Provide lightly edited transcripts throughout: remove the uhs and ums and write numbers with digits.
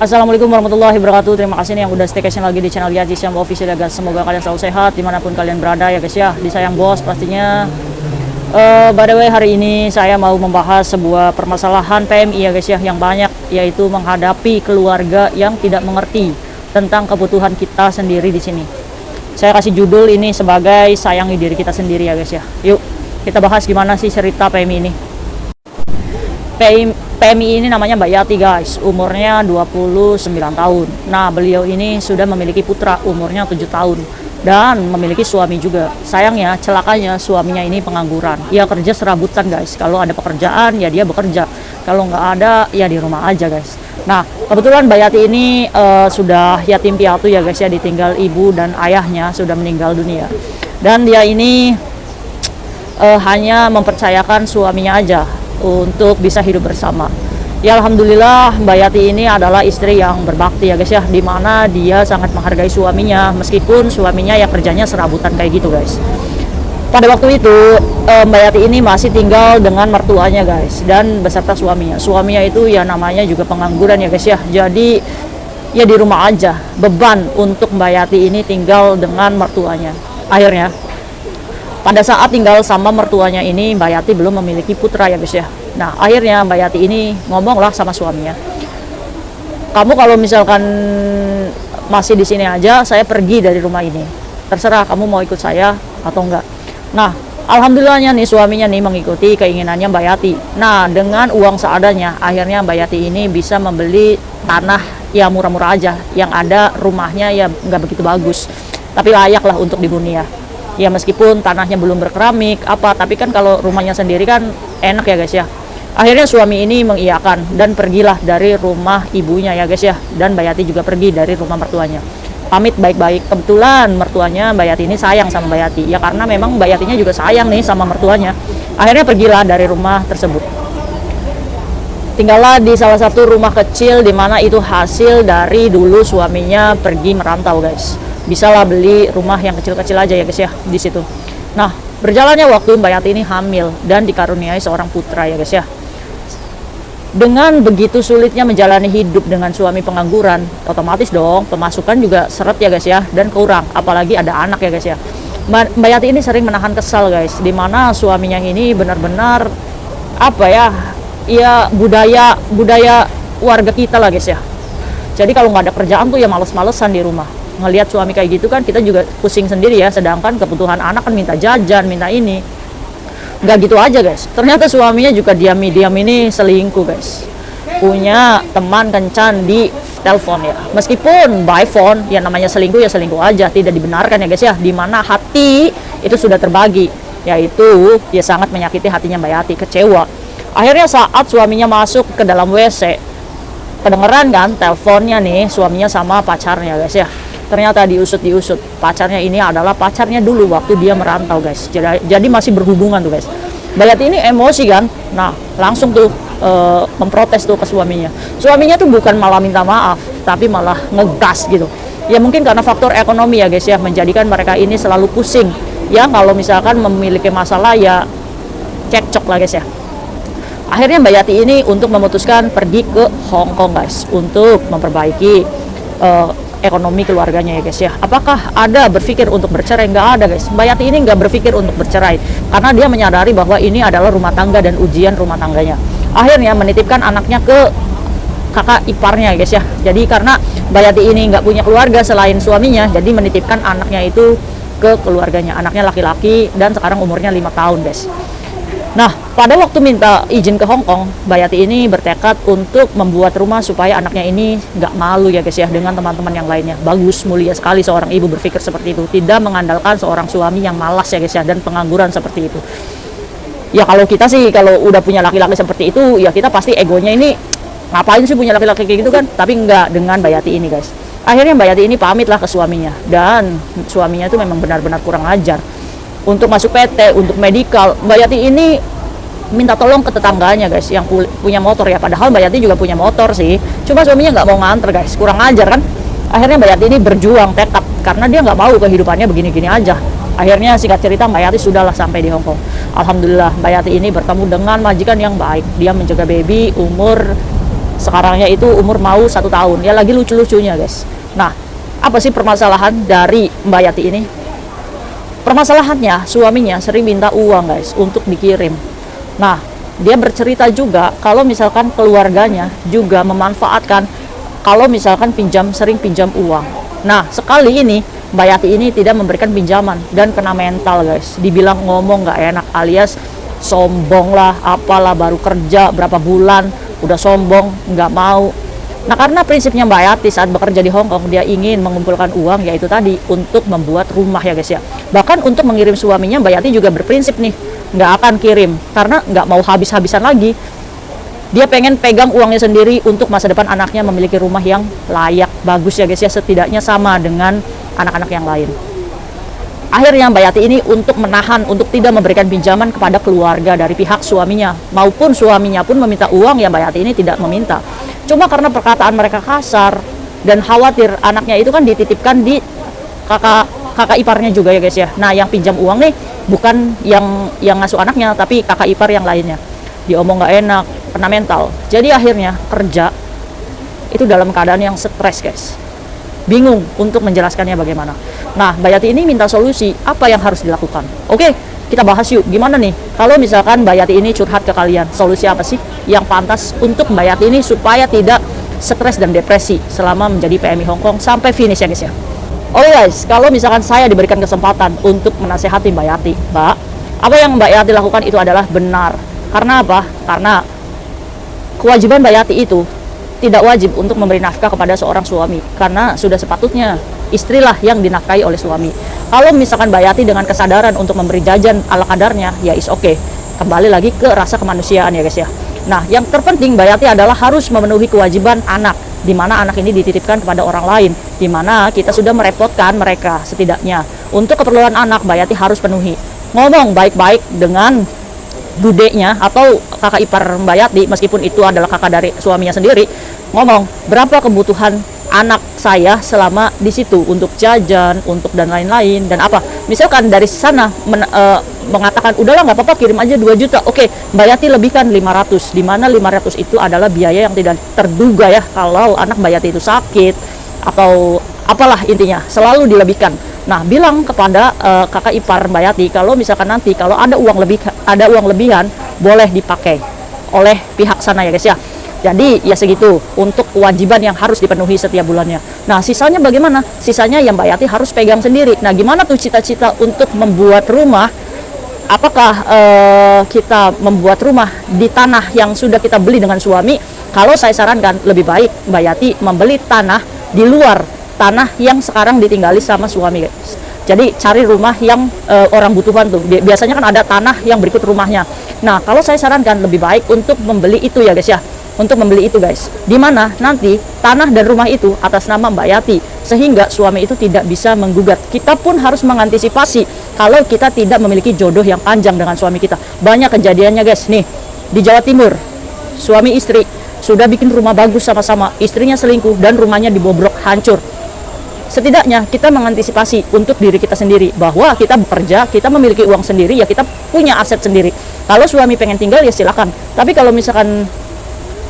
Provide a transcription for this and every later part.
Assalamualaikum warahmatullahi wabarakatuh. Terima kasih nih yang udah staycation lagi di channel Yaji Syam Official ya guys. Semoga kalian selalu sehat dimanapun kalian berada ya guys ya. Disayang bos pastinya. By the way, hari ini saya mau membahas sebuah permasalahan PMI ya guys ya, yang banyak, yaitu menghadapi keluarga yang tidak mengerti tentang kebutuhan kita sendiri di sini. Saya kasih judul ini sebagai sayangi diri kita sendiri ya guys ya. Yuk kita bahas gimana sih cerita PMI ini. PMI ini namanya Mbak Yati guys, umurnya 29 tahun. Nah, beliau ini sudah memiliki putra umurnya 7 tahun dan memiliki suami juga. Sayangnya, celakanya suaminya ini pengangguran. Ia kerja serabutan guys. Kalau ada pekerjaan ya dia bekerja, kalau nggak ada ya di rumah aja guys. Nah, kebetulan Mbak Yati ini sudah yatim piatu ya guys ya, ditinggal ibu dan ayahnya sudah meninggal dunia. Dan dia ini hanya mempercayakan suaminya aja untuk bisa hidup bersama. Ya alhamdulillah Mbak Yati ini adalah istri yang berbakti ya guys ya, dimana dia sangat menghargai suaminya meskipun suaminya ya kerjanya serabutan kayak gitu guys. Pada waktu itu Mbak Yati ini masih tinggal dengan mertuanya guys, dan beserta suaminya. Suaminya itu ya namanya juga pengangguran ya guys ya, jadi ya di rumah aja. Beban untuk Mbak Yati ini tinggal dengan mertuanya. Akhirnya pada saat tinggal sama mertuanya ini, Mbak Yati belum memiliki putra ya guys ya. Nah, akhirnya Mbak Yati ini ngomonglah sama suaminya, kamu kalau misalkan masih di sini aja, saya pergi dari rumah ini. Terserah kamu mau ikut saya atau enggak. Nah, alhamdulillahnya nih suaminya nih mengikuti keinginannya Mbak Yati. Nah, dengan uang seadanya, akhirnya Mbak Yati ini bisa membeli tanah ya murah-murah aja, yang ada rumahnya ya nggak begitu bagus, tapi layak lah untuk dihuni ya. Ya meskipun tanahnya belum berkeramik apa, tapi kan kalau rumahnya sendiri kan enak ya guys ya. Akhirnya suami ini mengiyakan dan pergilah dari rumah ibunya ya guys ya, dan Mbak Yati juga pergi dari rumah mertuanya. Pamit baik-baik. Kebetulan mertuanya Mbak Yati ini sayang sama Mbak Yati ya, karena memang Mbak Yatinya juga sayang nih sama mertuanya. Akhirnya pergilah dari rumah tersebut. Tinggallah di salah satu rumah kecil, dimana itu hasil dari dulu suaminya pergi merantau guys. Bisalah beli rumah yang kecil-kecil aja ya guys ya di situ. Nah, berjalannya waktu Mbak Yati ini hamil dan dikaruniai seorang putra ya guys ya. Dengan begitu sulitnya menjalani hidup dengan suami pengangguran, otomatis dong pemasukan juga seret ya guys ya, dan kurang, apalagi ada anak ya guys ya. Mbak Yati ini sering menahan kesal guys, dimana suaminya ini benar-benar apa ya budaya warga kita lah guys ya. Jadi kalau nggak ada kerjaan tuh ya males-malesan di rumah. Ngelihat suami kayak gitu kan kita juga pusing sendiri ya, sedangkan kebutuhan anak kan minta jajan, minta ini. Nggak gitu aja guys, ternyata suaminya juga diam-diam ini selingkuh guys, punya teman kencan di telepon ya. Meskipun by phone ya, namanya selingkuh ya selingkuh aja, tidak dibenarkan ya guys ya, dimana hati itu sudah terbagi, yaitu ya sangat menyakiti hatinya Mbak Yati, kecewa. Akhirnya saat suaminya masuk ke dalam WC, kedengeran kan teleponnya nih suaminya sama pacarnya guys ya. Ternyata diusut pacarnya ini adalah pacarnya dulu waktu dia merantau guys. Jadi masih berhubungan tuh guys. Mbak Yati ini emosi kan, nah langsung tuh memprotes tuh ke suaminya. Suaminya tuh bukan malah minta maaf, tapi malah ngegas gitu ya. Mungkin karena faktor ekonomi ya guys ya, menjadikan mereka ini selalu pusing ya. Kalau misalkan memiliki masalah ya cekcok lah guys ya. Akhirnya Mbak Yati ini untuk memutuskan pergi ke Hong Kong guys, untuk memperbaiki ekonomi keluarganya ya guys ya. Apakah ada berpikir untuk bercerai? Nggak ada guys. Mbak Yati ini nggak berpikir untuk bercerai, karena dia menyadari bahwa ini adalah rumah tangga dan ujian rumah tangganya. Akhirnya menitipkan anaknya ke kakak iparnya ya guys ya. Jadi karena Mbak Yati ini nggak punya keluarga selain suaminya, jadi menitipkan anaknya itu ke keluarganya. Anaknya laki-laki dan sekarang umurnya 5 tahun guys. Nah, pada waktu minta izin ke Hong Kong, Mbak Yati ini bertekad untuk membuat rumah supaya anaknya ini nggak malu ya guys ya dengan teman-teman yang lainnya. Bagus, mulia sekali seorang ibu berpikir seperti itu, tidak mengandalkan seorang suami yang malas ya guys ya, dan pengangguran seperti itu. Ya kalau kita sih, kalau udah punya laki-laki seperti itu, ya kita pasti egonya ini ngapain sih punya laki-laki kayak gitu kan, tapi nggak dengan Mbak Yati ini guys. Akhirnya Mbak Yati ini pamit lah ke suaminya, dan suaminya itu memang benar-benar kurang ajar. Untuk masuk PT, untuk medikal, Mbak Yati ini minta tolong ke tetangganya guys yang punya motor ya, padahal Mbak Yati juga punya motor sih, cuma suaminya nggak mau nganter guys, kurang ajar kan. Akhirnya Mbak Yati ini berjuang tekad, karena dia nggak mau kehidupannya begini-gini aja. Akhirnya singkat cerita Mbak Yati sudahlah sampai di Hong Kong. Alhamdulillah Mbak Yati ini bertemu dengan majikan yang baik, dia menjaga baby umur sekarangnya itu umur mau 1 tahun, ya lagi lucu-lucunya guys. Nah, apa sih permasalahan dari Mbak Yati ini? Permasalahannya, suaminya sering minta uang guys untuk dikirim. Nah, dia bercerita juga kalau misalkan keluarganya juga memanfaatkan kalau misalkan sering pinjam uang. Nah, sekali ini Mbak Yati ini tidak memberikan pinjaman dan kena mental guys. Dibilang ngomong nggak enak, alias sombong lah, apalah, baru kerja berapa bulan udah sombong, nggak mau. Nah, karena prinsipnya Mbak Yati saat bekerja di Hong Kong, dia ingin mengumpulkan uang, yaitu tadi untuk membuat rumah ya guys ya. Bahkan untuk mengirim suaminya, Mbak Yati juga berprinsip nih, nggak akan kirim karena nggak mau habis-habisan lagi. Dia pengen pegang uangnya sendiri untuk masa depan anaknya memiliki rumah yang layak, bagus ya guys ya, setidaknya sama dengan anak-anak yang lain. Akhirnya Mbak Yati ini untuk menahan, untuk tidak memberikan pinjaman kepada keluarga dari pihak suaminya, maupun suaminya pun meminta uang, ya Mbak Yati ini tidak meminta. Cuma karena perkataan mereka kasar dan khawatir anaknya itu kan dititipkan di kakak iparnya juga ya guys ya. Nah, yang pinjam uang nih bukan yang ngasuh anaknya, tapi kakak ipar yang lainnya. Diomong nggak enak, kena mental. Jadi akhirnya kerja itu dalam keadaan yang stres guys. Bingung untuk menjelaskannya bagaimana. Nah, Mbak Yati ini minta solusi, apa yang harus dilakukan? Oke, kita bahas yuk, gimana nih kalau misalkan Mbak Yati ini curhat ke kalian, solusi apa sih yang pantas untuk Mbak Yati ini supaya tidak stres dan depresi selama menjadi PMI Hong Kong sampai finish ya guys ya. Oke guys, kalau misalkan saya diberikan kesempatan untuk menasehati Mbak Yati, Mbak, apa yang Mbak Yati lakukan itu adalah benar. Karena apa? Karena kewajiban Mbak Yati itu tidak wajib untuk memberi nafkah kepada seorang suami, karena sudah sepatutnya istrilah yang dinafkahi oleh suami. Kalau misalkan Mbak Yati dengan kesadaran untuk memberi jajan ala kadarnya, ya is oke. Kembali lagi ke rasa kemanusiaan ya guys ya. Nah, yang terpenting Mbak Yati adalah harus memenuhi kewajiban anak, di mana anak ini dititipkan kepada orang lain, di mana kita sudah merepotkan mereka. Setidaknya untuk keperluan anak Mbak Yati harus penuhi. Ngomong baik-baik dengan budenya atau kakak ipar Mbak Yati, meskipun itu adalah kakak dari suaminya sendiri, ngomong berapa kebutuhan anak saya selama di situ untuk jajan, untuk dan lain-lain, dan apa misalkan dari sana mengatakan udahlah nggak apa-apa kirim aja 2 juta, oke, Mbak Yati lebihkan 500, di mana 500 itu adalah biaya yang tidak terduga ya kalau anak Mbak Yati itu sakit atau apalah, intinya selalu dilebihkan. Nah, bilang kepada kakak ipar Mbak Yati kalau misalkan nanti kalau ada uang lebihan boleh dipakai oleh pihak sana ya guys ya. Jadi ya segitu untuk kewajiban yang harus dipenuhi setiap bulannya. Nah, sisanya bagaimana? Sisanya yang Mbak Yati harus pegang sendiri. Nah, gimana tuh cita-cita untuk membuat rumah? Apakah kita membuat rumah di tanah yang sudah kita beli dengan suami? Kalau saya sarankan lebih baik Mbak Yati membeli tanah di luar tanah yang sekarang ditinggali sama suami guys. Jadi cari rumah yang orang butuhan tuh. Biasanya kan ada tanah yang berikut rumahnya. Nah, kalau saya sarankan lebih baik untuk membeli itu ya guys ya. Untuk membeli itu guys, dimana nanti tanah dan rumah itu atas nama Mbak Yati, sehingga suami itu tidak bisa menggugat. Kita pun harus mengantisipasi kalau kita tidak memiliki jodoh yang panjang dengan suami kita. Banyak kejadiannya guys, nih di Jawa Timur, suami istri sudah bikin rumah bagus sama-sama, istrinya selingkuh dan rumahnya dibobrok, hancur. Setidaknya kita mengantisipasi untuk diri kita sendiri, bahwa kita bekerja, kita memiliki uang sendiri, ya kita punya aset sendiri. Kalau suami pengen tinggal ya silakan, tapi kalau misalkan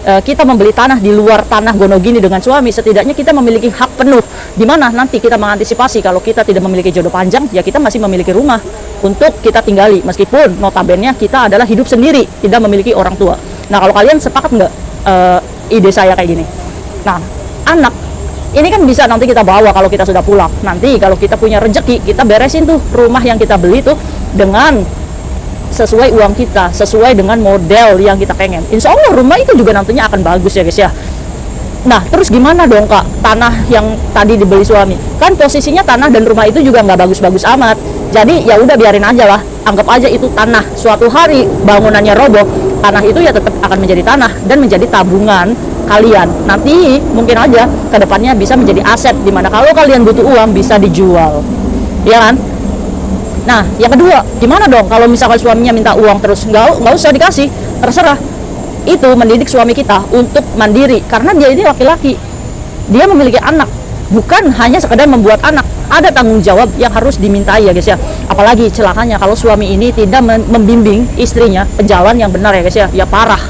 kita membeli tanah di luar tanah Gonogini dengan suami, setidaknya kita memiliki hak penuh, di mana nanti kita mengantisipasi kalau kita tidak memiliki jodoh panjang, ya kita masih memiliki rumah untuk kita tinggali, meskipun notabene kita adalah hidup sendiri, tidak memiliki orang tua. Nah, kalau kalian sepakat nggak ide saya kayak gini? Nah, anak ini kan bisa nanti kita bawa kalau kita sudah pulang. Nanti kalau kita punya rezeki, kita beresin tuh rumah yang kita beli tuh dengan sesuai uang kita, sesuai dengan model yang kita pengen. Insya Allah rumah itu juga nantinya akan bagus ya guys ya. Nah, terus gimana dong Kak, tanah yang tadi dibeli suami? Kan posisinya tanah dan rumah itu juga nggak bagus-bagus amat. Jadi ya udah biarin aja lah, anggap aja itu tanah. Suatu hari bangunannya roboh, tanah itu ya tetap akan menjadi tanah dan menjadi tabungan kalian. Nanti mungkin aja kedepannya bisa menjadi aset, dimana kalau kalian butuh uang bisa dijual, ya kan? Nah, yang kedua, gimana dong kalau misalkan suaminya minta uang terus? Nggak usah dikasih, terserah. Itu mendidik suami kita untuk mandiri, karena dia ini laki-laki, dia memiliki anak, bukan hanya sekedar membuat anak. Ada tanggung jawab yang harus dimintai ya guys ya. Apalagi celakanya kalau suami ini tidak membimbing istrinya ke jalan yang benar ya guys ya, ya parah.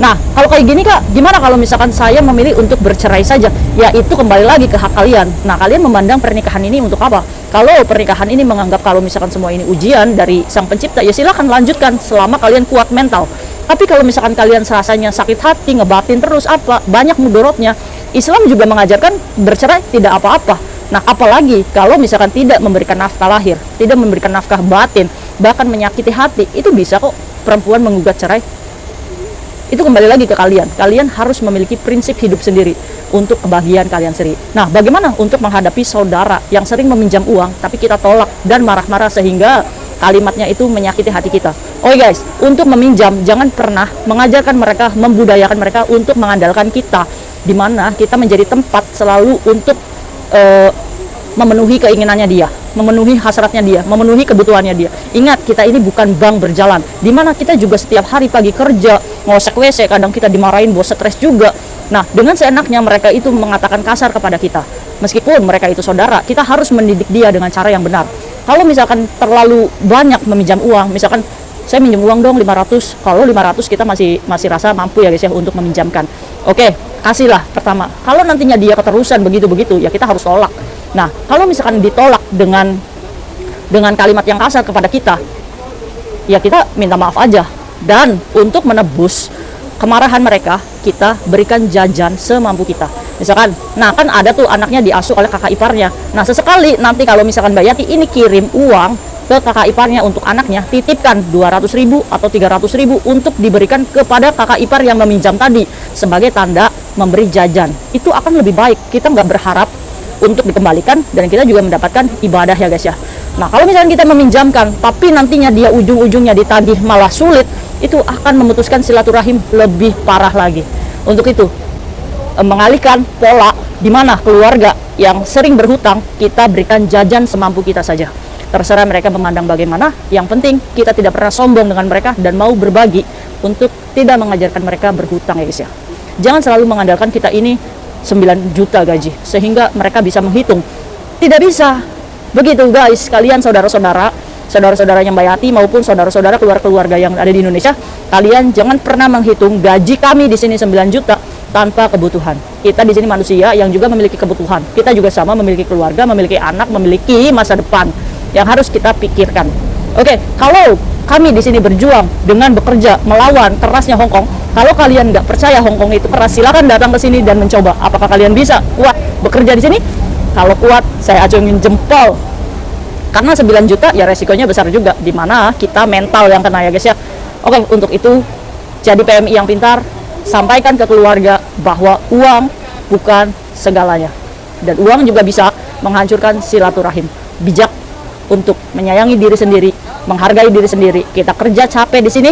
Nah, kalau kayak gini Kak, gimana kalau misalkan saya memilih untuk bercerai saja? Ya itu kembali lagi ke hak kalian. Nah, kalian memandang pernikahan ini untuk apa? Kalau pernikahan ini menganggap kalau misalkan semua ini ujian dari Sang Pencipta, ya silahkan lanjutkan selama kalian kuat mental. Tapi kalau misalkan kalian rasanya sakit hati, ngebatin terus apa, banyak mudorotnya. Islam juga mengajarkan bercerai tidak apa-apa. Nah, apalagi kalau misalkan tidak memberikan nafkah lahir, tidak memberikan nafkah batin, bahkan menyakiti hati, itu bisa kok perempuan menggugat cerai. Itu kembali lagi ke kalian. Kalian harus memiliki prinsip hidup sendiri untuk kebahagiaan kalian sendiri. Nah, bagaimana untuk menghadapi saudara yang sering meminjam uang, tapi kita tolak dan marah-marah sehingga kalimatnya itu menyakiti hati kita. Oh guys, untuk meminjam, jangan pernah mengajarkan mereka, membudayakan mereka untuk mengandalkan kita, di mana kita menjadi tempat selalu untuk memenuhi keinginannya dia, memenuhi hasratnya dia, memenuhi kebutuhannya dia. Ingat, kita ini bukan bank berjalan, dimana kita juga setiap hari pagi kerja, ngosek WC, kadang kita dimarahin, bos stres juga. Nah, dengan seenaknya mereka itu mengatakan kasar kepada kita. Meskipun mereka itu saudara, kita harus mendidik dia dengan cara yang benar. Kalau misalkan terlalu banyak meminjam uang, misalkan saya minjem uang dong 500, kalau 500 kita masih rasa mampu ya guys ya untuk meminjamkan. Oke, kasihlah pertama. Kalau nantinya dia keterusan begitu-begitu, ya kita harus tolak. Nah, kalau misalkan ditolak dengan kalimat yang kasar kepada kita, ya kita minta maaf aja. Dan untuk menebus kemarahan mereka, kita berikan jajan semampu kita. Misalkan, nah kan ada tuh anaknya diasuh oleh kakak iparnya. Nah, sesekali nanti kalau misalkan Mbak Yati ini kirim uang ke kakak iparnya untuk anaknya, titipkan 200.000 atau 300.000 untuk diberikan kepada kakak ipar yang meminjam tadi sebagai tanda memberi jajan. Itu akan lebih baik. Kita nggak berharap untuk dikembalikan dan kita juga mendapatkan ibadah ya guys ya. Nah, kalau misalnya kita meminjamkan tapi nantinya dia ujung-ujungnya ditagih malah sulit, itu akan memutuskan silaturahim lebih parah lagi. Untuk itu, mengalihkan pola di mana keluarga yang sering berhutang, kita berikan jajan semampu kita saja. Terserah mereka memandang bagaimana, yang penting kita tidak pernah sombong dengan mereka dan mau berbagi untuk tidak mengajarkan mereka berhutang ya guys ya. Jangan selalu mengandalkan kita ini 9 juta gaji sehingga mereka bisa menghitung. Tidak bisa begitu guys. Kalian saudara-saudaranya Mbak Yati maupun saudara-saudara keluarga yang ada di Indonesia, kalian jangan pernah menghitung gaji kami di sini 9 juta tanpa kebutuhan. Kita di sini manusia yang juga memiliki kebutuhan. Kita juga sama memiliki keluarga, memiliki anak, memiliki masa depan yang harus kita pikirkan. Oke, kalau kami di sini berjuang dengan bekerja melawan kerasnya Hong Kong. Kalau kalian nggak percaya Hong Kong itu keras, silakan datang ke sini dan mencoba. Apakah kalian bisa kuat bekerja di sini? Kalau kuat, saya acungin jempol. Karena 9 juta ya resikonya besar juga, dimana kita mental yang kena ya guys ya. Oke, untuk itu jadi PMI yang pintar, sampaikan ke keluarga bahwa uang bukan segalanya. Dan uang juga bisa menghancurkan silaturahim. Bijak untuk menyayangi diri sendiri, menghargai diri sendiri. Kita kerja capek di sini,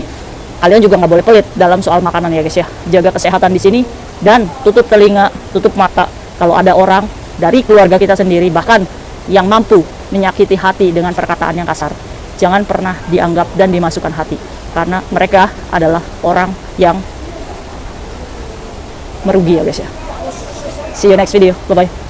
kalian juga nggak boleh pelit dalam soal makanan ya guys ya. Jaga kesehatan di sini dan tutup telinga, tutup mata kalau ada orang dari keluarga kita sendiri bahkan yang mampu menyakiti hati dengan perkataan yang kasar. Jangan pernah dianggap dan dimasukkan hati, karena mereka adalah orang yang merugi ya guys ya. See you next video. Bye bye.